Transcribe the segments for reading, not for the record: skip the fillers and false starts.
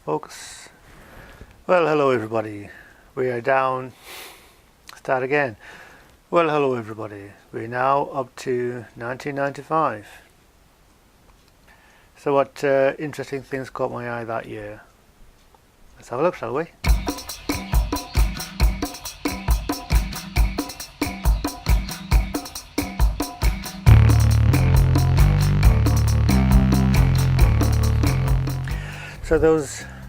Focus. Well, hello everybody. We are down. Start again. Well, hello everybody. We're now up to 1995. So what interesting things caught my eye that year? Let's have a look, shall we?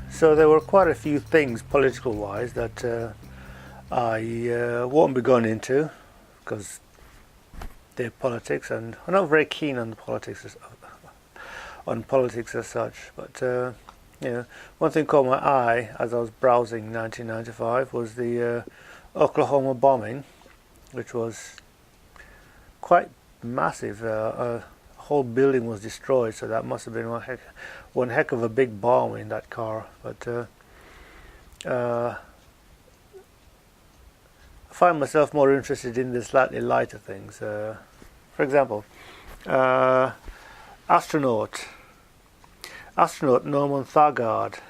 So there were quite a few things political-wise that I won't be going into because they're politics, and I'm not very keen on politics as such. But one thing caught my eye as I was browsing 1995 was the Oklahoma bombing, which was quite massive. A whole building was destroyed, so that must have been one heck of a big bomb in that car. But I find myself more interested in the slightly lighter things. For example, astronaut Norman Thagard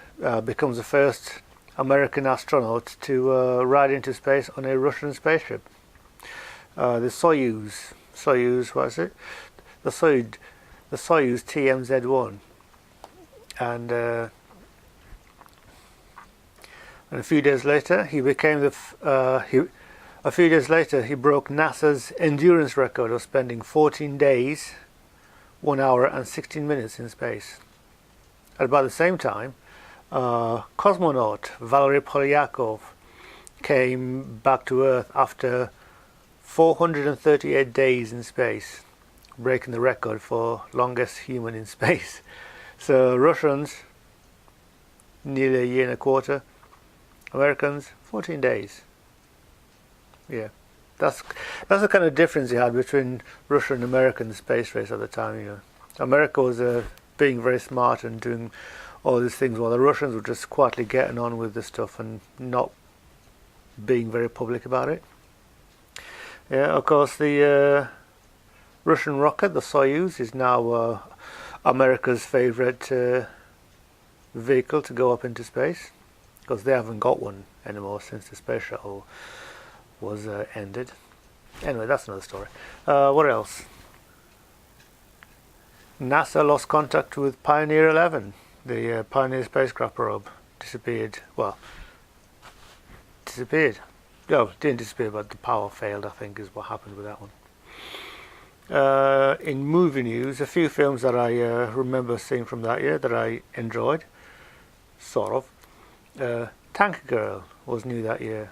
becomes the first American astronaut to ride into space on a Russian spaceship. The Soyuz, what is it? The Soyuz TMZ-1, and a few days later he became A few days later he broke NASA's endurance record of spending 14 days, 1 hour and 16 minutes in space. At about the same time, cosmonaut Valery Polyakov came back to Earth after 438 days in space, breaking the record for longest human in space. So Russians, nearly a year and a quarter. Americans, 14 days. Yeah, that's the kind of difference you had between Russia and America in the space race at the time. America was being very smart and doing all these things, while the Russians were just quietly getting on with the stuff and not being very public about it. Yeah, of course, the Russian rocket, the Soyuz, is now America's favorite vehicle to go up into space, because they haven't got one anymore since the space shuttle was ended. Anyway, that's another story. What else? NASA lost contact with Pioneer 11. The Pioneer spacecraft probe disappeared. Well, disappeared. No, didn't disappear, but the power failed, I think, is what happened with that one. In movie news, a few films that I remember seeing from that year that I enjoyed, sort of. Tank Girl was new that year,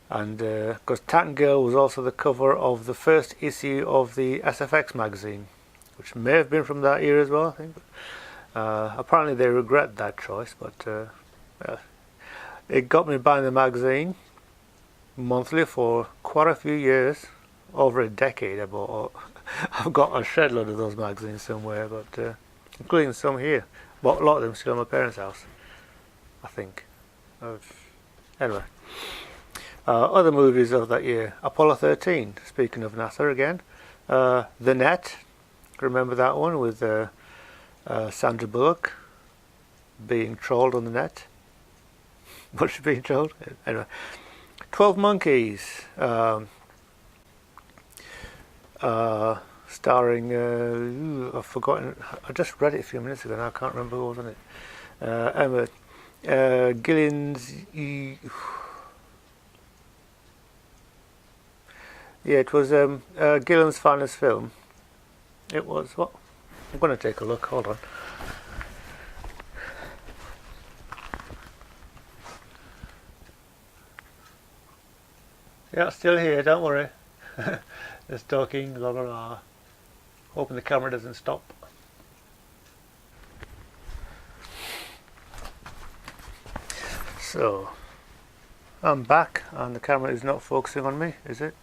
and because Tank Girl was also the cover of the first issue of the SFX magazine, which may have been from that year as well, I think. Apparently they regret that choice, but it got me buying the magazine monthly for quite a few years. Over a decade. I've got a shed load of those magazines somewhere, but including some here. But a lot of them still at my parents' house, I think. Anyway, other movies of that year: Apollo 13. Speaking of NASA again, The Net. Remember that one with Sandra Bullock being trolled on the net? Was she being trolled? Anyway, 12 Monkeys. Starring I've forgotten. I just read it a few minutes ago and I can't remember who was on it. Emma Gillian's. Yeah, it was Gillian's finest film. It was what? I'm going to take a look. Hold on. Yeah, still here. Don't worry. Just talking, blah blah blah. Hoping the camera doesn't stop. So, I'm back, and the camera is not focusing on me, is it?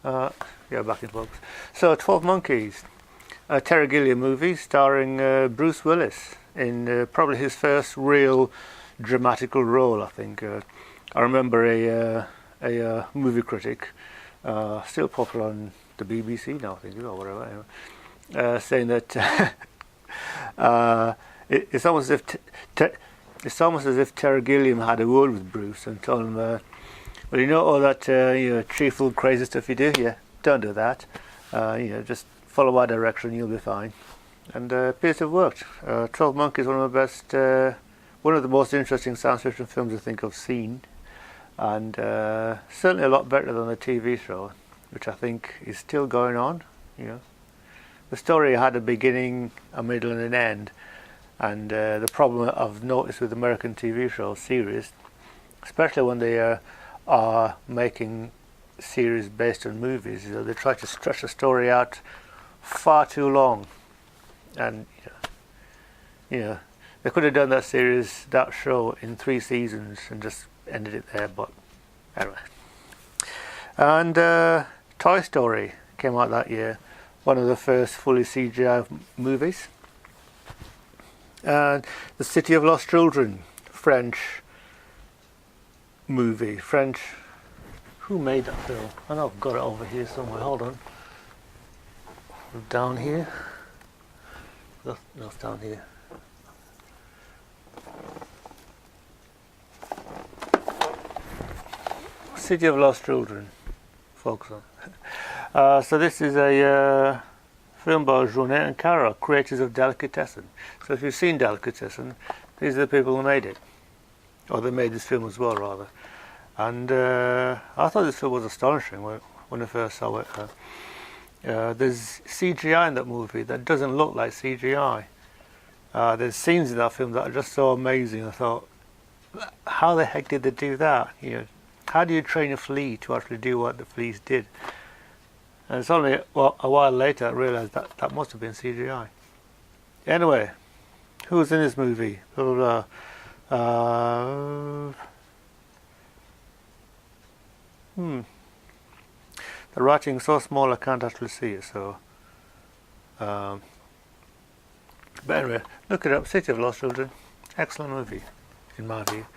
Yeah, back in focus. So, 12 Monkeys, a Terry Gilliam movie starring Bruce Willis in probably his first real dramatical role, I think. I remember a movie critic, still popular on the BBC now, I think, or whatever, anyway, saying that It's almost as if it's almost as if Terry Gilliam had a word with Bruce and told him, well, you know all that cheerful, crazy stuff you do. Yeah, don't do that. Just follow our direction, you'll be fine. And it appears to have worked. 12 Monkeys, one of the most interesting science fiction films I think I've seen, and certainly a lot better than the TV show, which I think is still going on. The story had a beginning, a middle, and an end. And the problem I've noticed with American TV show series, especially when they are making series based on movies, they try to stretch the story out far too long. And they could have done that show in 3 seasons and just ended it there. But anyway. And Toy Story came out that year, one of the first fully CGI movies. And The City of Lost Children, French movie. Who made that film? I know I've got it over here somewhere. Hold on. Down here. No, it's down here. City of Lost Children. Focus on. So this is a film by Jeunet and Cara, creators of Delicatessen. So if you've seen Delicatessen, these are the people who made it. Or they made this film as well, rather. And I thought this film was astonishing when I first saw it. There's CGI in that movie that doesn't look like CGI. There's scenes in that film that are just so amazing. I thought, how the heck did they do that? How do you train a flea to actually do what the fleas did? And it's only a while later I realised that must have been CGI. Anyway, who's in this movie? Blah, blah, blah. The writing's so small I can't actually see it. So, but anyway, look it up. City of Lost Children, excellent movie, in my view.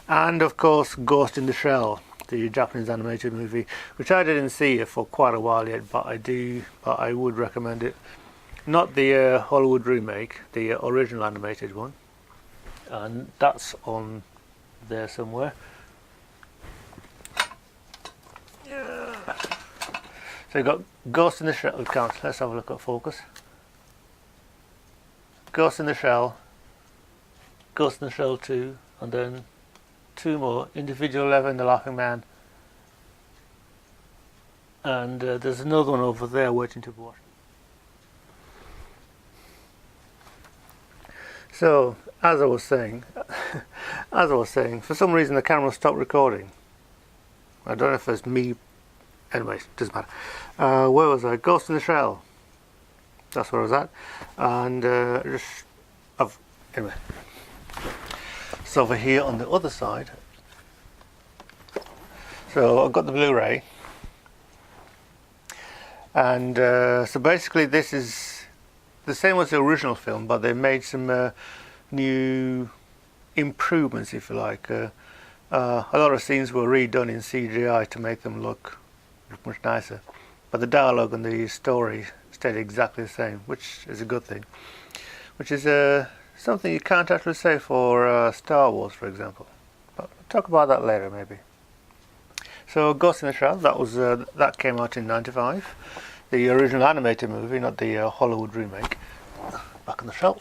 And of course, Ghost in the Shell, the Japanese animated movie, which I didn't see for quite a while yet, but I would recommend it. Not the Hollywood remake, the original animated one, and that's on there somewhere. So you've got Ghost in the Shell. Let's have a look at focus. Ghost in the Shell, Ghost in the Shell 2, and then 2 more, Individual 11, The Laughing Man, and there's another one over there waiting to be watched. So, as I was saying, for some reason the camera stopped recording. I don't know if it's me. Anyway, doesn't matter. Where was I? Ghost in the Shell. That's where I was at. And anyway. So over here on the other side. So I've got the Blu-ray. And so basically this is the same as the original film, but they made some new improvements, if you like. A lot of scenes were redone in CGI to make them look much nicer, but the dialogue and the story stayed exactly the same, which is a good thing, which is something you can't actually say for Star Wars, for example, but I'll talk about that later maybe. So Ghost in the Shell, that came out in '95, the original animated movie, not the Hollywood remake. Back on the shelf.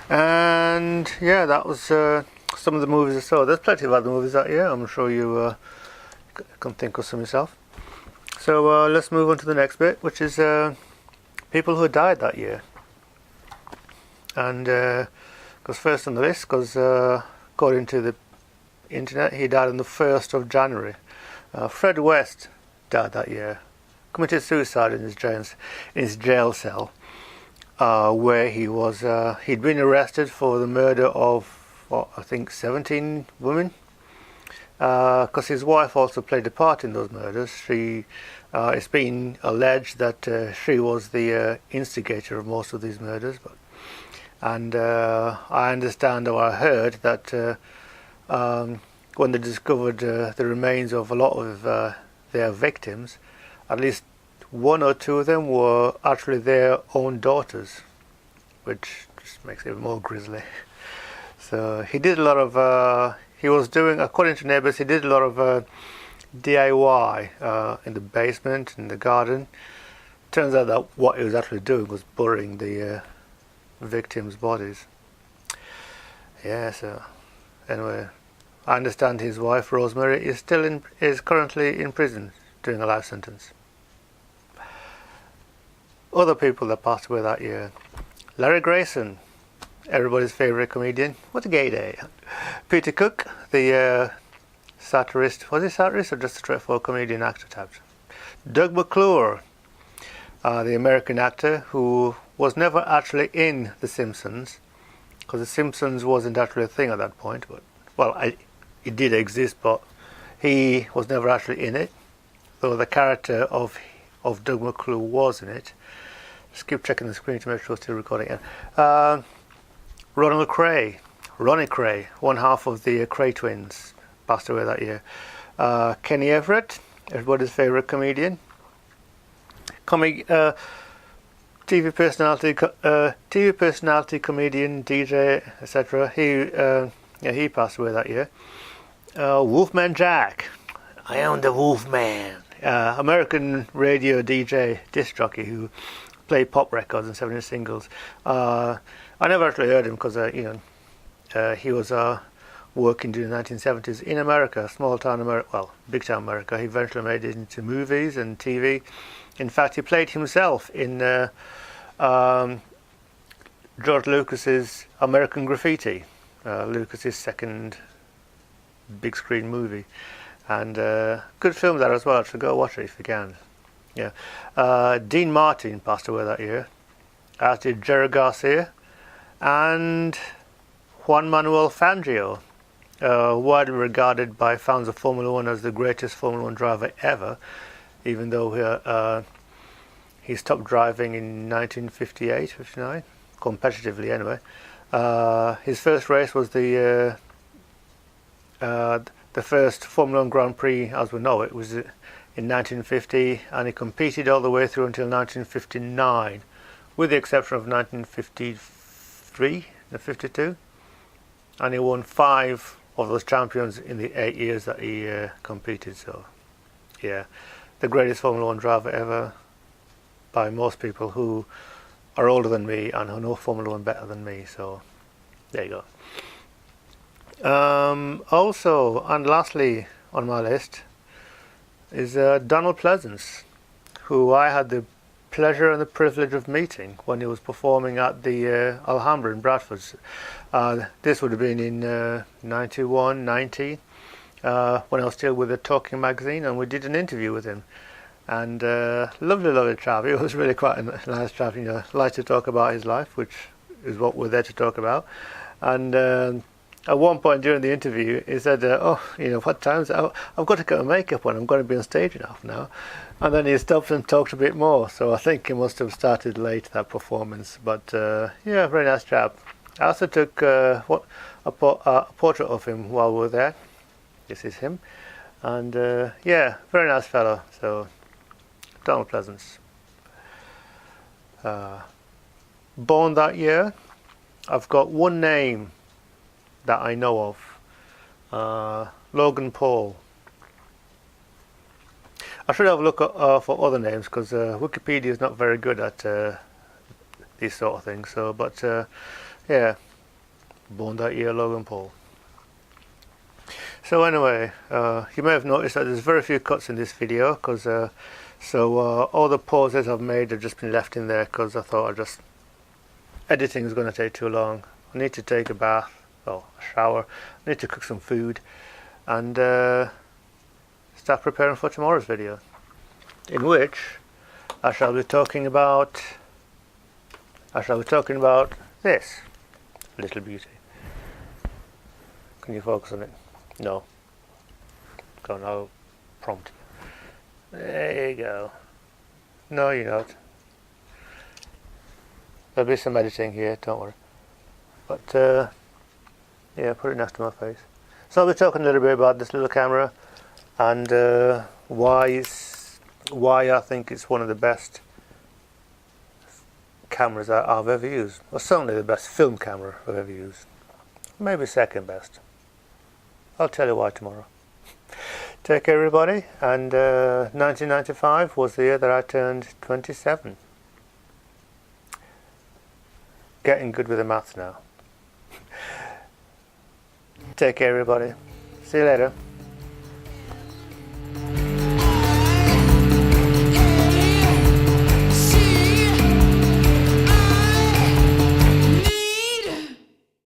And yeah, that was some of the movies I saw. There's plenty of other movies that year, I'm sure you can think of some yourself. So let's move on to the next bit, which is people who died that year. And goes first on the list, because according to the internet, he died on the 1st of January. Fred West died that year. Committed suicide in his jail cell, where he'd been arrested for the murder of, I think 17 women. Because his wife also played a part in those murders. It's been alleged that she was the instigator of most of these murders. And I understand, or I heard, that when they discovered the remains of a lot of their victims, at least 1 or 2 of them were actually their own daughters, which just makes it more grisly. So he did a lot of, he was doing, according to neighbours, he did a lot of DIY in the basement, in the garden. Turns out that what he was actually doing was burying the victims' bodies. Yeah, so anyway, I understand his wife Rosemary is currently in prison doing a life sentence. Other people that passed away that year: Larry Grayson, everybody's favourite comedian. What a gay day! Peter Cook, the satirist. Was he satirist or just a straightforward comedian actor type? Doug McClure, the American actor who was never actually in The Simpsons, because The Simpsons wasn't actually a thing at that point. But it did exist, but he was never actually in it. Though the character of Doug McClure was in it. Just keep checking the screen to make sure it's still recording again. Ronnie Kray, one half of the Kray twins, passed away that year. Kenny Everett, everybody's favourite comedian. TV personality, comedian, DJ, etc. He passed away that year. Wolfman Jack, I am the Wolfman. American radio DJ, disc jockey who played pop records and 7-inch singles. I never actually heard him because he was working during the 1970s in America, small town America, well, big town America. He eventually made it into movies and TV. In fact, he played himself in George Lucas's American Graffiti, Lucas's second big screen movie. And good film there as well, so go watch it if you can. Yeah. Dean Martin passed away that year, as did Jerry Garcia and Juan Manuel Fangio, widely regarded by fans of Formula One as the greatest Formula One driver ever, even though he stopped driving in 1958, 59, competitively anyway. His first race was the first Formula One Grand Prix as we know it was in 1950, and he competed all the way through until 1959, with the exception of 1953 and 52, and he won 5 of those champions in the 8 years that he competed. So yeah, the greatest Formula One driver ever by most people who are older than me and who know Formula One better than me. So there you go. Also, and lastly on my list is Donald Pleasence, who I had the pleasure and the privilege of meeting when he was performing at the Alhambra in Bradford. This would have been in 91, 90, when I was still with the Talking magazine, and we did an interview with him. And lovely chap. It was really quite a nice chap. Liked to talk about his life, which is what we're there to talk about. And at one point during the interview, he said, what time's it? I've got to get my makeup on. I'm going to be on stage in half an hour. And then he stopped and talked a bit more. So I think he must have started late, that performance. But yeah, very nice chap. I also took a portrait of him while we were there. This is him. And yeah, very nice fellow. So Donald Pleasence. Born that year. I've got one name that I know of. Logan Paul. I should have a look for other names, because Wikipedia is not very good at these sort of things. So, but yeah, born that year, Logan Paul. So anyway, you may have noticed that there's very few cuts in this video, because all the pauses I've made have just been left in there, because I thought editing is going to take too long. I need to take a bath, a shower, I need to cook some food, and start preparing for tomorrow's video, in which I shall be talking about this little beauty. Can you focus on it? No. Go on, I'll prompt you. There you go. No, you're not. There'll be some editing here, don't worry. But yeah, put it next to my face. So I'll be talking a little bit about this little camera, and why I think it's one of the best cameras that I've ever used. Well, certainly the best film camera I've ever used. Maybe second best. I'll tell you why tomorrow. Take care, everybody. And 1995 was the year that I turned 27. Getting good with the maths now. Take care, everybody. See you later.